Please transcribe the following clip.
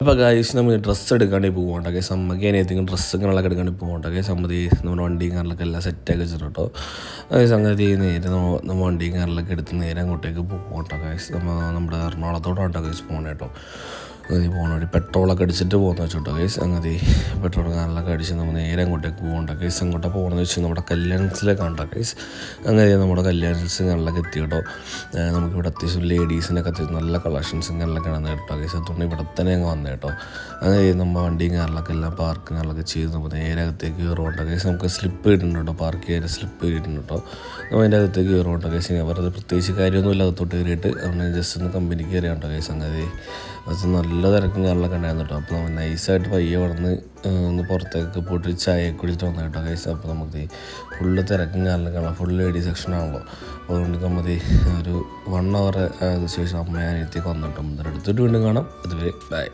അപ്പോൾ ഗൈസ് നമ്മൾ ഡ്രസ്സ് എടുക്കാണ്ട് പോകണ്ട ഗൈസ് അമ്മയ്ക്ക് അതിനേതെങ്കിലും ഡ്രസ്സ് ഇങ്ങനെയുള്ളതൊക്കെ എടുക്കാണ്ട് പോകണ്ട ഗൈസ് സമ്മതി നമ്മുടെ വണ്ടിയും കാറിലൊക്കെ എല്ലാം സെറ്റാക്കി വെച്ചിട്ട് കേട്ടോ സംഗതി നേരെ നമ്മൾ വണ്ടിയും കാറിലൊക്കെ എടുത്ത് നേരെ അങ്ങോട്ടേക്ക് പോകണ്ട ഗൈസ് നമ്മുടെ എറണാകുളത്തോട്ടാണ് ഗൈസ് പോകണം കേട്ടോ അങ്ങനെ പോകണ വഴി പെട്രോളൊക്കെ അടിച്ചിട്ട് പോകുന്ന വെച്ചോട്ടോ ഗൈസ് അങ്ങനെ പെട്രോൾ കാറിലൊക്കെ അടിച്ച് നമ്മൾ നേരെ അങ്ങോട്ടേക്ക് പോകണ്ട ഗൈസ് അങ്ങോട്ടാണ് പോകുന്നത് വെച്ചാൽ നമ്മുടെ കല്യാൺസിലേക്ക് കണ്ട ഗൈസ് അങ്ങനെ നമ്മുടെ കല്യാൺസ് ഇങ്ങനെയൊക്കെ എത്തി കേട്ടോ നമുക്കിവിടെ അത്യാവശ്യം ലേഡീസിനൊക്കെ അത്യാവശ്യം നല്ല കളക്ഷൻസ് ഇങ്ങനെയൊക്കെ ആണ് കേട്ടോ ഗൈസ് അതുകൊണ്ട് ഇവിടെ തന്നെ അങ്ങ് വന്നത് കേട്ടോ അങ്ങനെ നമ്മൾ വണ്ടിയും കാറിലൊക്കെ എല്ലാം പാർക്കിങ്ങുകളൊക്കെ ചെയ്ത് നമ്മൾ നേരെ അകത്തേക്ക് കയറുകൊണ്ടോ ഗൈസ് നമുക്ക് സ്ലിപ്പ് കിട്ടുന്നുണ്ട് കേട്ടോ പാർക്ക് ചെയ്യാൻ സ്ലിപ്പ് കിട്ടുന്നുണ്ട് കേട്ടോ നമ്മൾ അതിൻ്റെ അകത്തേക്ക് കയറുകൊണ്ടോ ഗൈസ് ഞാൻ വെറുതെ പ്രത്യേകിച്ച് കാര്യമൊന്നുമില്ല അകത്തോട്ട് കയറിയിട്ട് നമ്മൾ ജസ്റ്റ് ഒന്ന് കമ്പനിക്ക് കയറിയാണ്ടോ ഗൈസ് അങ്ങനെ അത് നല്ല തിരക്കും കാറിലൊക്കെ ഉണ്ടായിരുന്നു കേട്ടോ അപ്പോൾ നമ്മൾ നൈസായിട്ട് പയ്യെ വളർന്ന് ഒന്ന് പുറത്തേക്ക് പോയിട്ട് ചായ കുടിച്ചിട്ട് വന്നു കേട്ടോ ഗൈസ് അപ്പോൾ നമുക്ക് ഫുള്ള് തിരക്കും കാറിലൊക്കെ കാണാം ഫുൾ ലേഡി സെക്ഷൻ ആണല്ലോ അതുകൊണ്ട് നമ്മൾ ഒരു 1 hour ശേഷം അമ്മ അനിയത്തേക്ക് വന്നിട്ടും എടുത്തിട്ട് വീണ്ടും കാണാം അതുവരെ ബൈ.